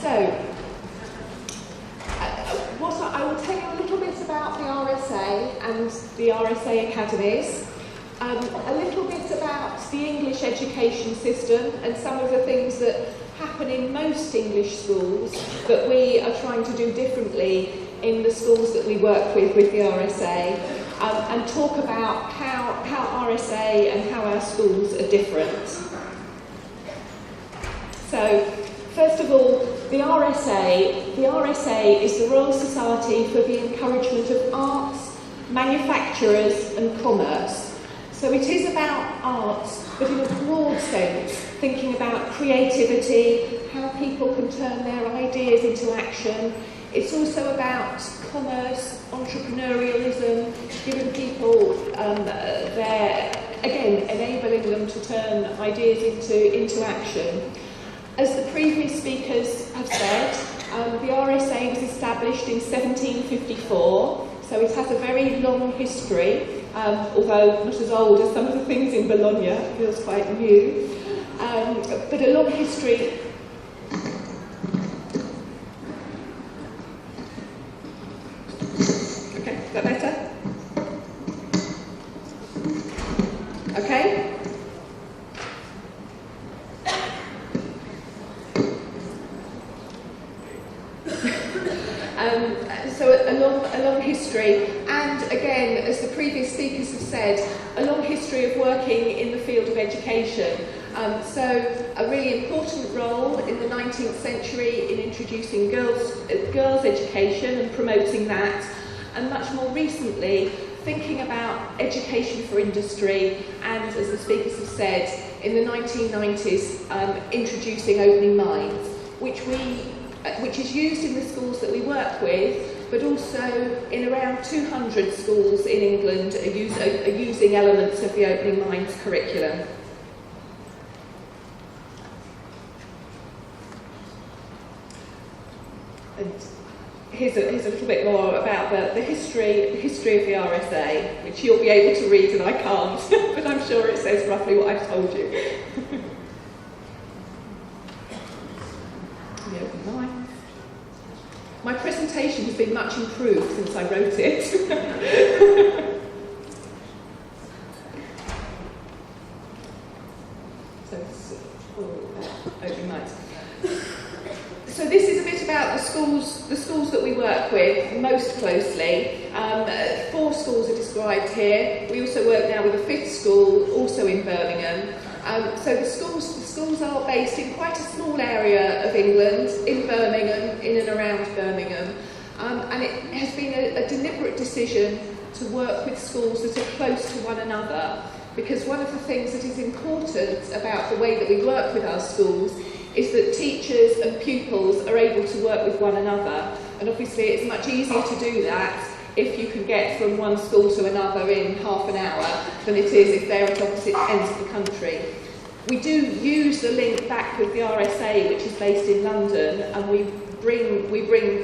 I will tell you a little bit about the RSA and the RSA Academies, a little bit about the English education system and some of the things that happen in most English schools that we are trying to do differently in the schools that we work with the RSA, and talk about how RSA and how our schools are different. So, first of all, the RSA is the Royal Society for the Encouragement of Arts, Manufacturers and Commerce. So it is about arts, but in a broad sense, thinking about creativity, how people can turn their ideas into action. It's also about commerce, entrepreneurialism, giving people enabling them to turn ideas into action. As the previous speakers have said, the RSA was established in 1754, so it has a very long history, although not as old as some of the things in Bologna, it feels quite new, but a long history. Okay, is that better? Okay. So a long history, and again, as the previous speakers have said, a long history of working in the field of education. So a really important role in the 19th century in introducing girls' education and promoting that, and much more recently thinking about education for industry, and as the speakers have said, in the 1990s introducing opening minds, which is used in the schools that we work with, but also in around 200 schools in England are using elements of the Opening Minds curriculum. And here's a little bit more about the history of the RSA, which you'll be able to read and I can't, but I'm sure it says roughly what I've told you. My presentation has been much improved since I wrote it. So this is a bit about the schools that we work with most closely. 4 schools are described here. We also work now with a 5th school, also in Birmingham. So the schools are based in quite a small area of England, in Birmingham, in and around Birmingham, and it has been a deliberate decision to work with schools that are close to one another, because one of the things that is important about the way that we work with our schools is that teachers and pupils are able to work with one another, and obviously it's much easier to do that if you can get from one school to another in half an hour than it is if they're at opposite ends of the country. We do use the link back with the RSA, which is based in London, and we bring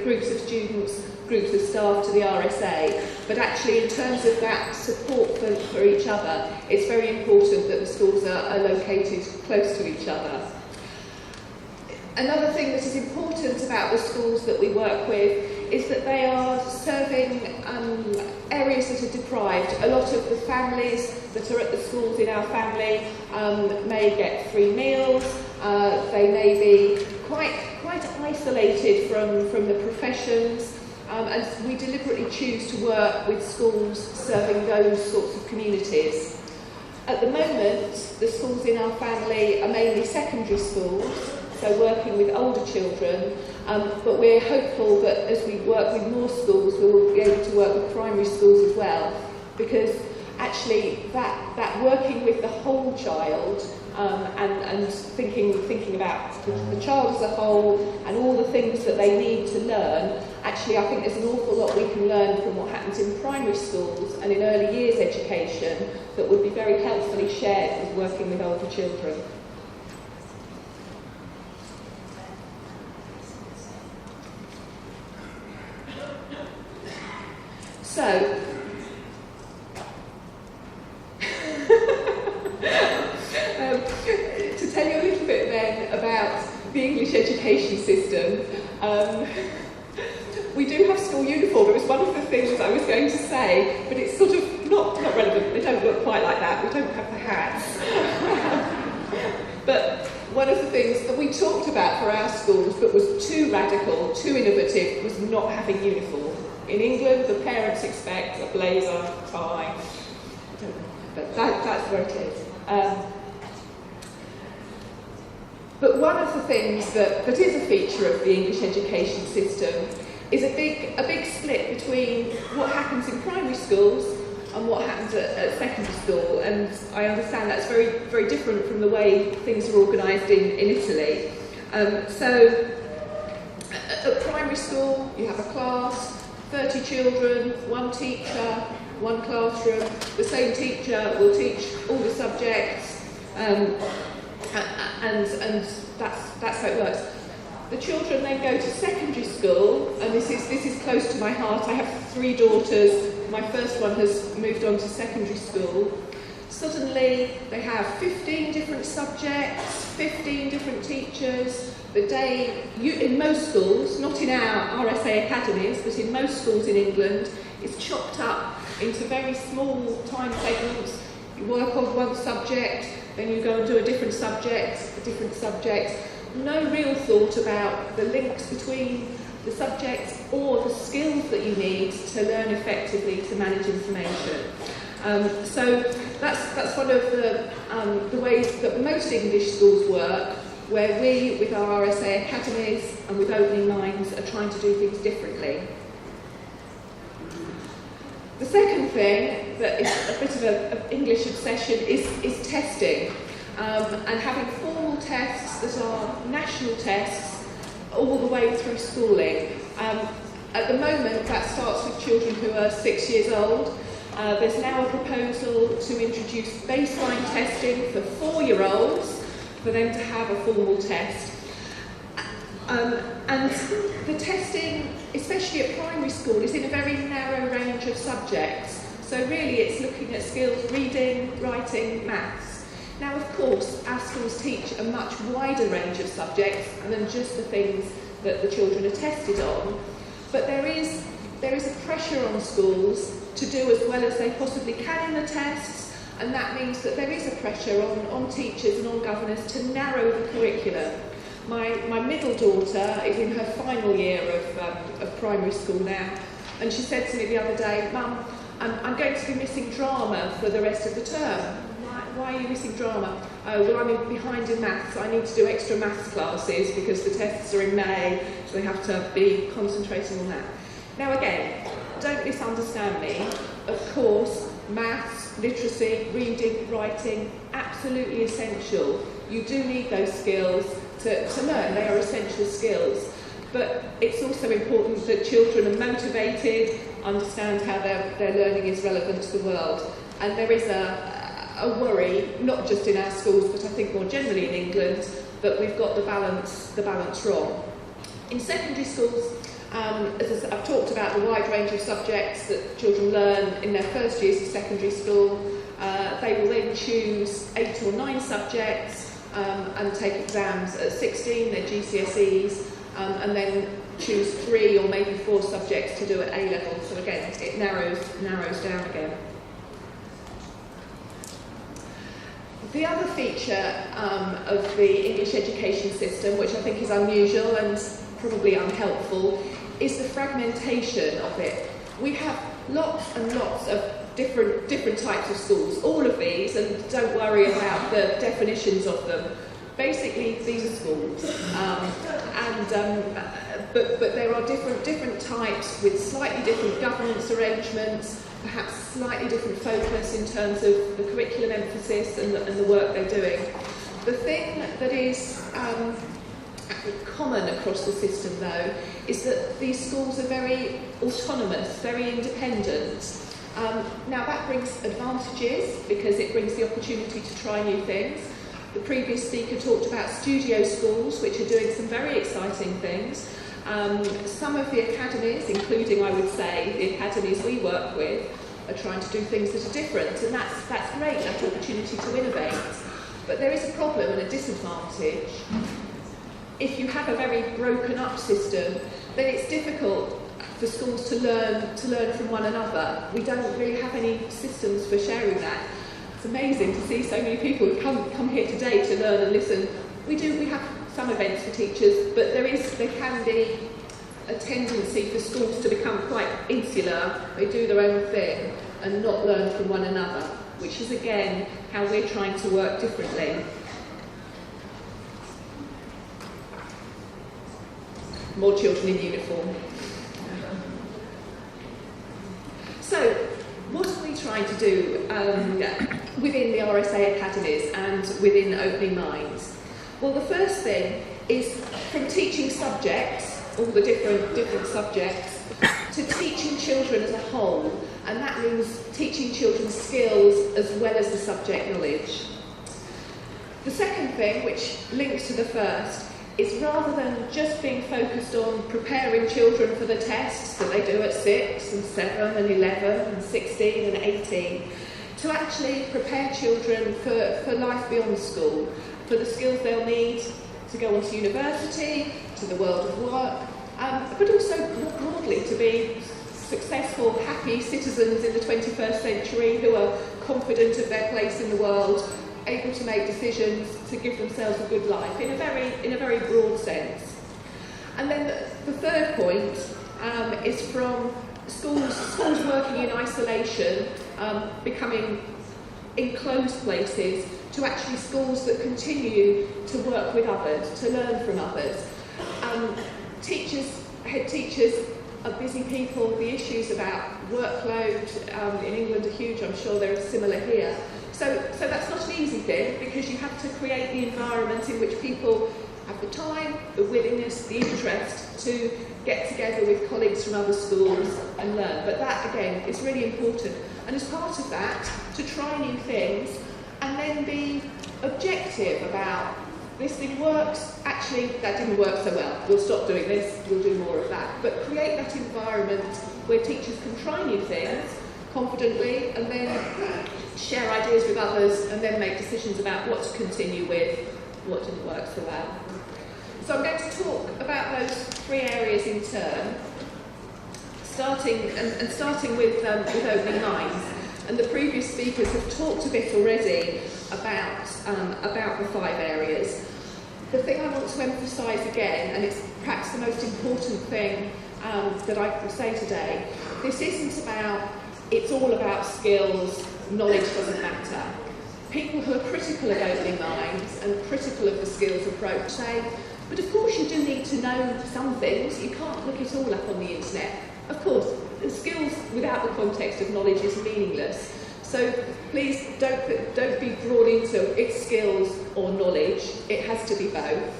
groups of students, groups of staff to the RSA, but actually in terms of that support for each other, it's very important that the schools are located close to each other. Another thing that is important about the schools that we work with is that they are serving areas that are deprived. A lot of the families that are at the schools in our family may get free meals, they may be quite isolated from the professions, and we deliberately choose to work with schools serving those sorts of communities. At the moment, the schools in our family are mainly secondary schools, so working with older children, but we're hopeful that as we work with more schools, we will be able to work with primary schools as well, because actually that working with the whole child and thinking about the child as a whole and all the things that they need to learn, actually I think there's an awful lot we can learn from what happens in primary schools and in early years education that would be very helpfully shared with working with older children. So, to tell you a little bit then about the English education system, London. We do have school uniform. It was one of the things I was going to say, but it's sort of not relevant. They don't look quite like that. We don't have the hats. But one of the things that we talked about for our schools but was too radical, too innovative, was not having uniform. In England, the parents expect a blazer, tie. I don't know, but that's where it is. But one of the things that is a feature of the English education system is a big split between what happens in primary schools and what happens at secondary school. And I understand that's very, very different from the way things are organised in Italy. So at primary school, you have a class, 30 children, one teacher, one classroom. The same teacher will teach all the subjects, and that's how it works. The children then go to secondary school, and this is close to my heart. I have 3 daughters. My first one has moved on to secondary school. Suddenly, they have 15 different subjects, 15 different teachers. The day, in most schools, not in our RSA Academies, but in most schools in England, is chopped up into very small time segments. You work on one subject, then you go and do a different subject. No real thought about the links between the subjects or the skills that you need to learn effectively to manage information. So that's one of the ways that most English schools work, where we, with our RSA Academies and with Opening Minds, are trying to do things differently. The second thing that is a bit of an English obsession is testing, and having formal tests that are national tests all the way through schooling. At the moment, that starts with children who are 6 years old. There's now a proposal to introduce baseline testing for 4-year-olds, for them to have a formal test. And the testing, especially at primary school, is in a very narrow range of subjects. So really it's looking at skills, reading, writing, maths. Now of course our schools teach a much wider range of subjects than just the things that the children are tested on. But there is a pressure on schools to do as well as they possibly can in the tests, and that means that there is a pressure on teachers and on governors to narrow the curriculum. My middle daughter is in her final year of primary school now, and she said to me the other day, "Mum, I'm going to be missing drama for the rest of the term." Why are you missing drama? "Oh, well, I'm behind in maths. I need to do extra maths classes because the tests are in May, so they have to be concentrating on that." Now again, don't misunderstand me. Of course, maths, literacy, reading, writing, absolutely essential. You do need those skills to learn. They are essential skills. But it's also important that children are motivated, understand how their learning is relevant to the world. And there is a worry, not just in our schools, but I think more generally in England, that we've got the balance wrong. In secondary schools, as I've talked about the wide range of subjects that children learn in their first years of secondary school. They will then choose 8 or 9 subjects and take exams at 16, their GCSEs, and then choose 3 or maybe 4 subjects to do at A level. So again, it narrows down again. The other feature of the English education system, which I think is unusual and probably unhelpful, is the fragmentation of it. We have lots and lots of different types of schools, all of these, and don't worry about the definitions of them. Basically, these are schools, but there are different types with slightly different governance arrangements, perhaps slightly different focus in terms of the curriculum emphasis and the work they're doing. The thing that is common across the system, though, is that these schools are very autonomous, very independent. Now that brings advantages because it brings the opportunity to try new things. The previous speaker talked about studio schools, which are doing some very exciting things. Some of the academies, including, I would say, the academies we work with, are trying to do things that are different, and that's great, that opportunity to innovate. But there is a problem and a disadvantage. if you have a very broken up system, then it's difficult for schools to learn from one another. We don't really have any systems for sharing that. It's amazing to see so many people come here today to learn and listen. We have some events for teachers, but there can be a tendency for schools to become quite insular. They do their own thing and not learn from one another, which is again how we're trying to work differently. More children in uniform. So, what are we trying to do within the RSA Academies and within Opening Minds? Well, the first thing is from teaching subjects, all the different subjects, to teaching children as a whole, and that means teaching children skills as well as the subject knowledge. The second thing, which links to the first, is rather than just being focused on preparing children for the tests that they do at 6 and 7 and 11 and 16 and 18, to actually prepare children for life beyond school, for the skills they'll need to go on to university, to the world of work, but also more broadly to be successful, happy citizens in the 21st century who are confident of their place in the world, able to make decisions to give themselves a good life in a very broad sense. And then the third point is from schools working in isolation, becoming enclosed places, to actually schools that continue to work with others, to learn from others. Head teachers are busy people. The issues about workload in England are huge. I'm sure they're similar here. So that's not an easy thing, because you have to create the environment in which people have the time, the willingness, the interest to get together with colleagues from other schools and learn. But that, again, is really important. And as part of that, to try new things and then be objective about this thing works, actually that didn't work so well, we'll stop doing this, we'll do more of that. But create that environment where teachers can try new things confidently and then share ideas with others and then make decisions about what to continue with, what didn't work so well. So I'm going to talk about those three areas in turn, starting with Opening Minds. And the previous speakers have talked a bit already about the 5 areas. The thing I want to emphasise again, and it's perhaps the most important thing that I will say today, this isn't about, it's all about skills, knowledge doesn't matter. People who are critical of Opening Minds and critical of the skills approach say, but of course you do need to know some things, you can't look it all up on the internet. Of course, the skills without the context of knowledge is meaningless. So please don't be drawn into it's skills or knowledge. It has to be both.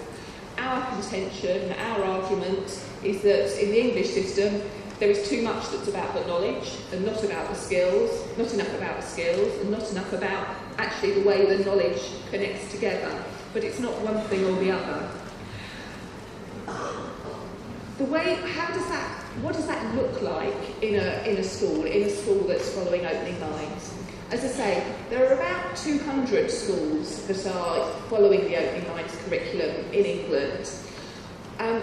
Our contention, our argument is that in the English system there is too much that's about the knowledge and not about the skills, not enough about the skills and not enough about actually the way the knowledge connects together. But it's not one thing or the other. What does that look like in a school that's following Opening Minds? As I say, there are about 200 schools that are following the Opening Minds curriculum in England. And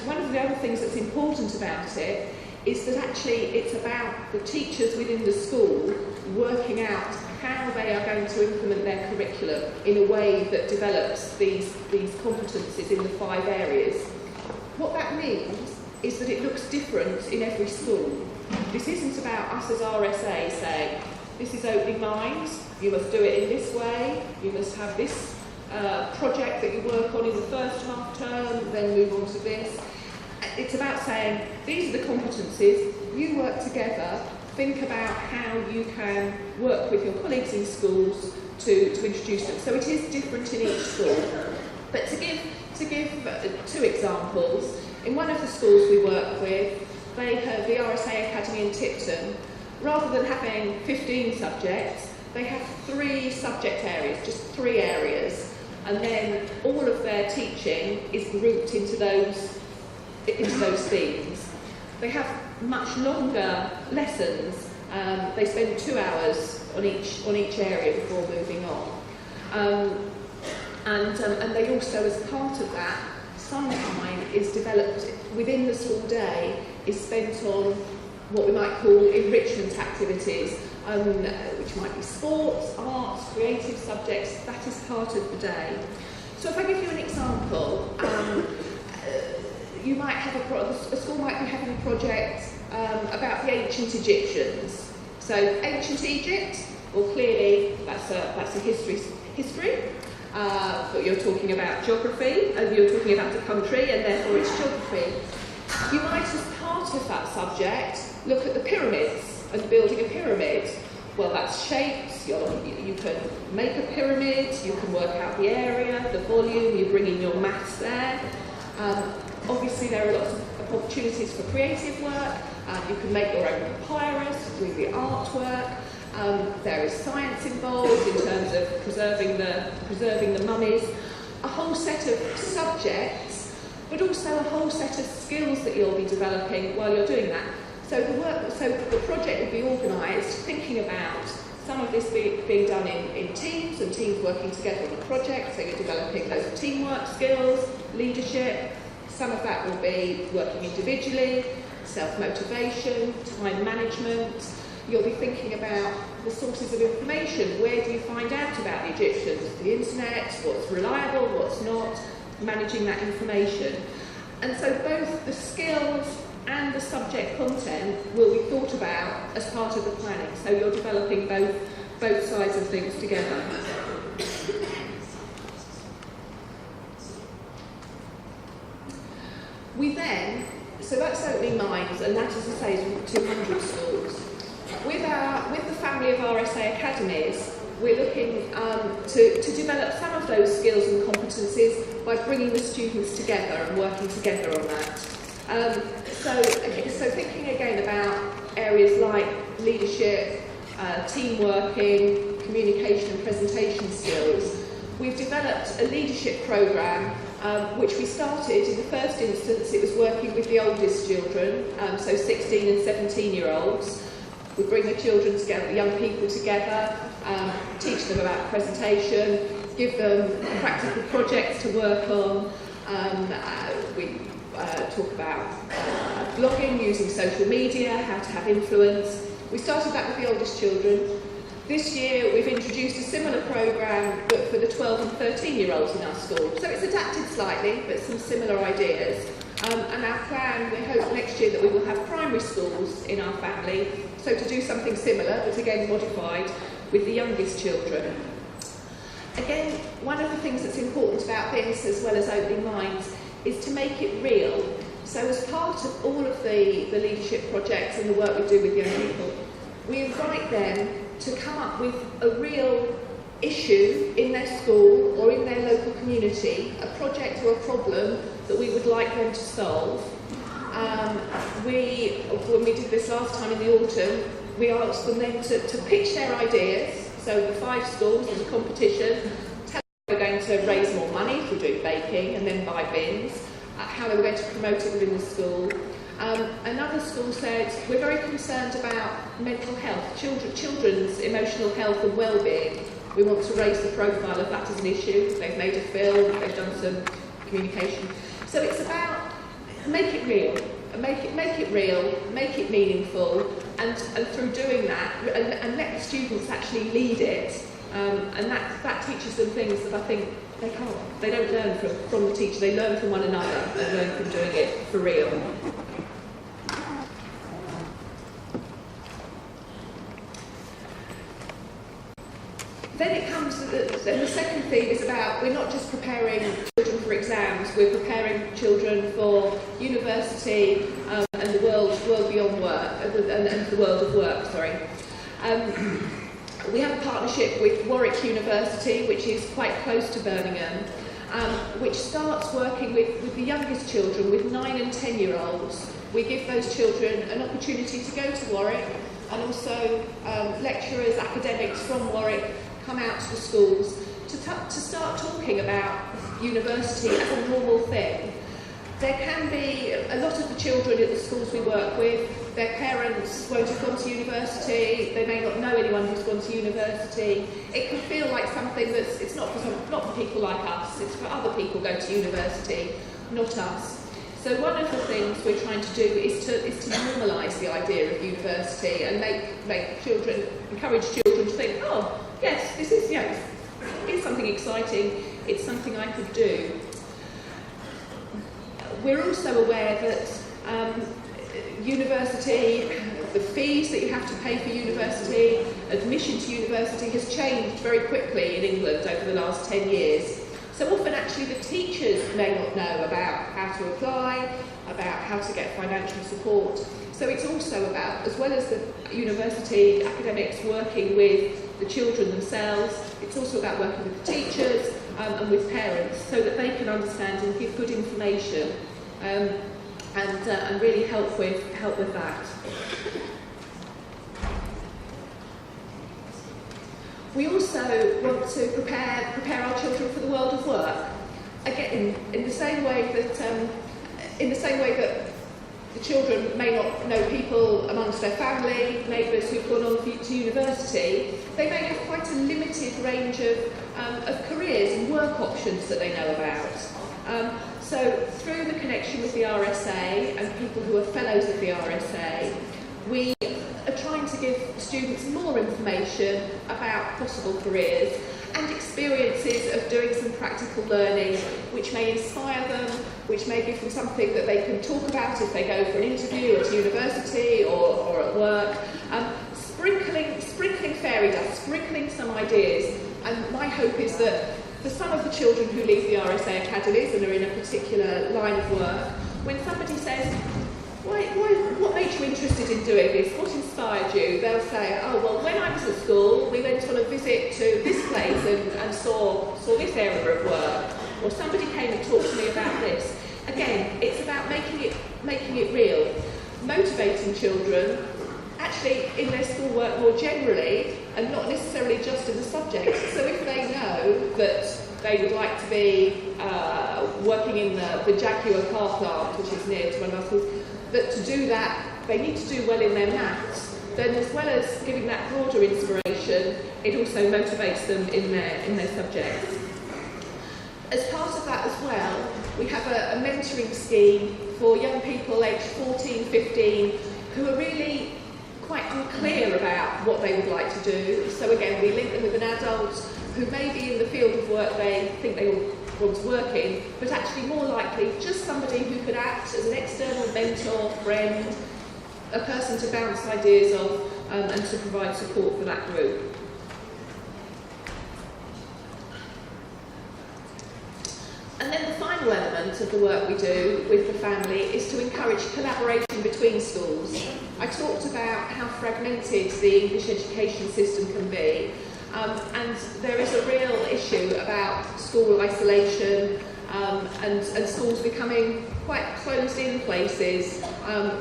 one of the other things that's important about it is that actually it's about the teachers within the school working out how they are going to implement their curriculum in a way that develops these competencies in the 5 areas. What that means is that it looks different in every school. This isn't about us as RSA saying, this is Opening Minds, you must do it in this way, you must have this project that you work on in the first half term, then move on to this. It's about saying, these are the competencies, you work together, think about how you can work with your colleagues in schools to introduce them. So it is different in each school. But to give 2 examples, in one of the schools we work with, they have the RSA Academy in Tipton. Rather than having 15 subjects, they have 3 subject areas, just 3 areas, and then all of their teaching is grouped into those themes. They have much longer lessons. They spend 2 hours on each area before moving on. And they also, as part of that, some time is developed within the school day, is spent on what we might call enrichment activities, which might be sports, arts, creative subjects. That is part of the day. So if I give you an example, you might have a school might be having a project about the ancient Egyptians. So ancient Egypt, well, clearly that's a history. But you're talking about geography, and you're talking about a country, and therefore it's geography. You might, as part of that subject, look at the pyramids and building a pyramid. Well, that's shapes. You can make a pyramid. You can work out the area, the volume. You bring in your maths there. Obviously, there are lots of opportunities for creative work. You can make your own papyrus, do the artwork. There is science involved in terms of preserving the mummies. A whole set of subjects, but also a whole set of skills that you'll be developing while you're doing that. So the project will be organised thinking about some of this being done in teams, and teams working together on a project. So you're developing those teamwork skills, leadership. Some of that will be working individually, self-motivation, time management. You'll be thinking about the sources of information. Where do you find out about the Egyptians? The internet, what's reliable, what's not, managing that information. And so both the skills and the subject content will be thought about as part of the planning. So you're developing both sides of things together. So that's opening minds, and that, as I say, is 200 schools. With the family of RSA Academies, we're looking to develop some of those skills and competencies by bringing the students together and working together on that. So thinking again about areas like leadership, team working, communication and presentation skills, we've developed a leadership programme which we started. In the first instance, it was working with the oldest children, so 16 and 17-year-olds. We bring the children together, the young people together, teach them about presentation, give them practical projects to work on. We talk about blogging, using social media, how to have influence. We started that with the oldest children. This year we've introduced a similar programme but for the 12 and 13-year-olds in our school. So it's adapted slightly, but some similar ideas. And our plan, we hope next year that we will have primary schools in our family, so to do something similar, but again modified, with the youngest children. Again, one of the things that's important about this, as well as opening minds, is to make it real. So as part of all of the leadership projects and the work we do with young people, we invite them to come up with a real issue in their school or in their local community, a project or a problem that we would like them to solve. When we did this last time in the autumn, we asked them then to pitch their ideas. So the 5 schools in the competition, tell them they were going to raise more money through doing baking and then buy bins, how they were going to promote it within the school. Another school said, we're very concerned about mental health, children's emotional health and well-being. We want to raise the profile of that as an issue. They've made a film, they've done some communication. So it's about make it real, make it meaningful, and through doing that, and let the students actually lead it, and that teaches them things that I think they don't learn from the teacher, they learn from one another and learn from doing it for real. Then it comes to the second theme is about, we're not just preparing children for exams, we're preparing children for university and the world beyond work, and the world of work, we have a partnership with Warwick University, which is quite close to Birmingham, which starts working with the youngest children, with 9 and 10-year-olds. We give those children an opportunity to go to Warwick, and also lecturers, academics from Warwick come out to the schools to start talking about university as a normal thing. There can be a lot of the children at the schools we work with, their parents won't have gone to university, they may not know anyone who's gone to university. It can feel like something it's not for people like us, it's for other people going to university. not us. So one of the things we're trying to do is to normalise the idea of university and encourage children to think, oh, yes, this is, it's something exciting, it's something I could do. We're also aware that university, the fees that you have to pay for university, admission to university has changed very quickly in England over the last 10 years. So often actually the teachers may not know about how to apply, about how to get financial support. So it's also about, as well as the university academics working with the children themselves, it's also about working with the teachers and with parents so that they can understand and give good information and really help with that. We also want to prepare our children for the world of work. Again, in the same way that the children may not know people amongst their family, neighbours who've gone on to university, they may have quite a limited range of careers and work options that they know about. So through the connection with the RSA and people who are fellows of the RSA, we are trying to give students more information about possible careers and experiences of doing some practical learning which may inspire them, which may give them something that they can talk about if they go for an interview at university or at work. Sprinkling fairy dust, sprinkling some ideas. And my hope is that for some of the children who leave the RSA Academies and are in a particular line of work, when somebody says, what made you interested in doing this? What inspired you? They'll say, oh, well, when I was at school, we went on a visit to this place and saw this area of work. Or somebody came and talked to me about this. Again, it's about making it real. Motivating children, actually in their schoolwork more generally, and not necessarily just in the subject. So if they know that they would like to be working in the Jaguar car plant, which is near to one of our schools, that to do that, they need to do well in their maths, then as well as giving that broader inspiration, it also motivates them in their subjects. As part of that as well, we have a mentoring scheme for young people aged 14, 15, who are really quite unclear about what they would like to do. So again, we link them with an adult who may be in the field of work they think they want to work in, but actually more likely just somebody who could act as an external mentor, friend, a person to bounce ideas off and to provide support for that group. And then the final element of the work we do with the family is to encourage collaboration between schools. I talked about how fragmented the English education system can be, and there is a real issue about school isolation and schools becoming quite closed-in places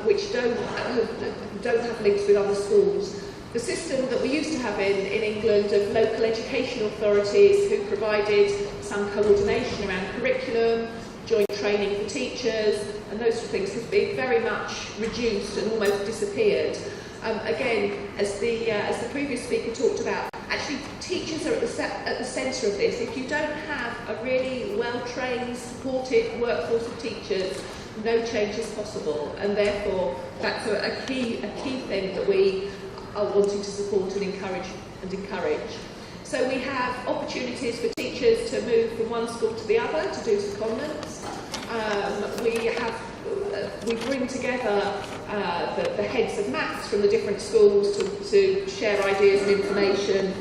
which don't have links with other schools. The system that we used to have in England of local education authorities who provided some coordination around curriculum, joint training for teachers, and those sort of things has been very much reduced and almost disappeared. Again, as the previous speaker talked about, actually teachers are at the centre of this. If you don't have a really well-trained, supported workforce of teachers, no change is possible, and therefore that's a key thing that we are wanting to support and encourage. So we have opportunities for teachers to move from one school to the other to do secondments. We bring together the heads of maths from the different schools to share ideas and information.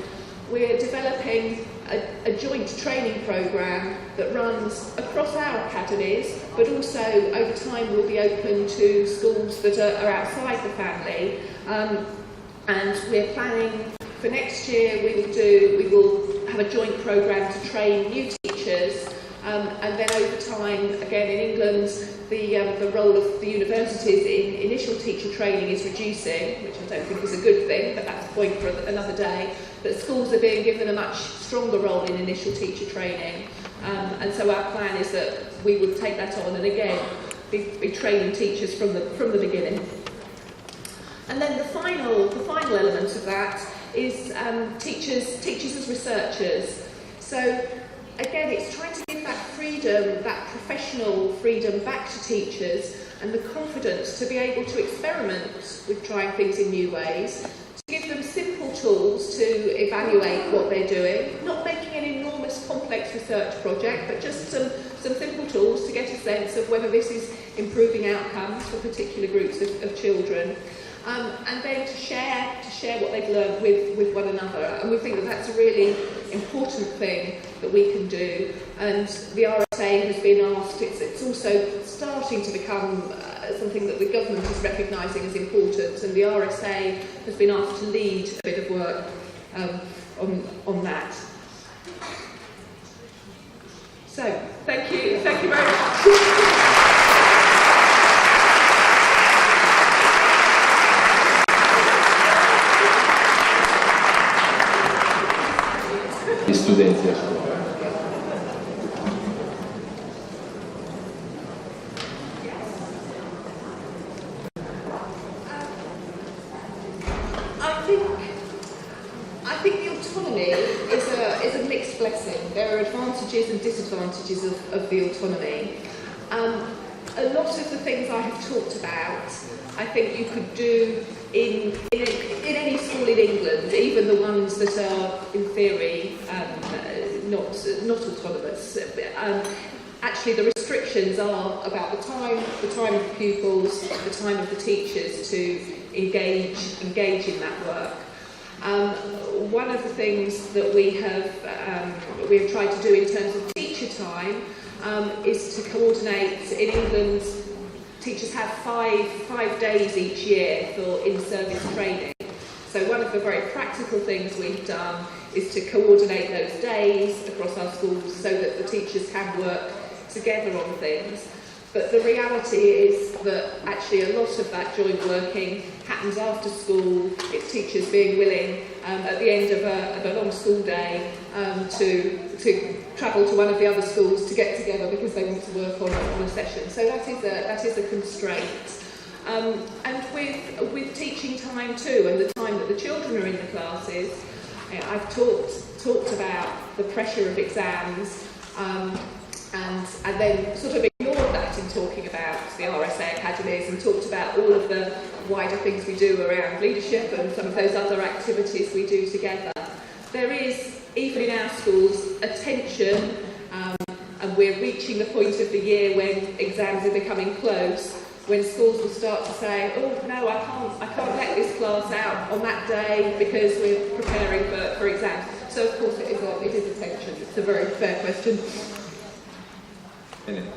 We're developing a joint training programme that runs across our academies, but also over time will be open to schools that are outside the family. And we're planning for next year, we will have a joint programme to train new teachers, and then over time, again in England, the role of the universities in initial teacher training is reducing, which I don't think is a good thing, but that's a point for another day. But schools are being given a much stronger role in initial teacher training, and so our plan is that we would take that on and again be training teachers from the beginning. And then the final element of that is teachers as researchers. So again, it's trying to give that that freedom, that professional freedom back to teachers, and the confidence to be able to experiment with trying things in new ways, to give them simple tools to evaluate what they're doing, not making an enormous complex research project, but just some simple tools to get a sense of whether this is improving outcomes for particular groups of children. And then to share what they've learned with one another. And we think that that's a really important thing that we can do. And the RSA has been asked, it's also starting to become something that the government is recognising as important, and the RSA has been asked to lead a bit of work on that. So, thank you very much. Gli studenti a scuola. I think the autonomy is a mixed blessing. There are advantages and disadvantages of the autonomy. A lot of the things I have talked about, I think you could do in any school in England, even the ones that are, in theory, not autonomous. Actually, the restrictions are about the time of the pupils, the time of the teachers to engage in that work. One of the things that we have tried to do in terms of teacher time is to coordinate. In England, teachers have five days each year for in-service training. So one of the very practical things we've done is to coordinate those days across our schools so that the teachers can work together on things. But the reality is that actually a lot of that joint working happens after school. It's teachers being willing at the end of a long school day to travel to one of the other schools to get together because they want to work on a session. So that is a constraint. And with teaching time too, and the time that the children are in the classes, I've talked about the pressure of exams, and then sort of ignored that in talking about the RSA Academies and talked about all of the wider things we do around leadership and some of those other activities we do together. There is, even in our schools, a tension, and we're reaching the point of the year when exams are becoming close, when schools will start to say, oh no, I can't let this class out on that day because we're preparing for exams. So of course it is a tension. It's a very fair question. Bene.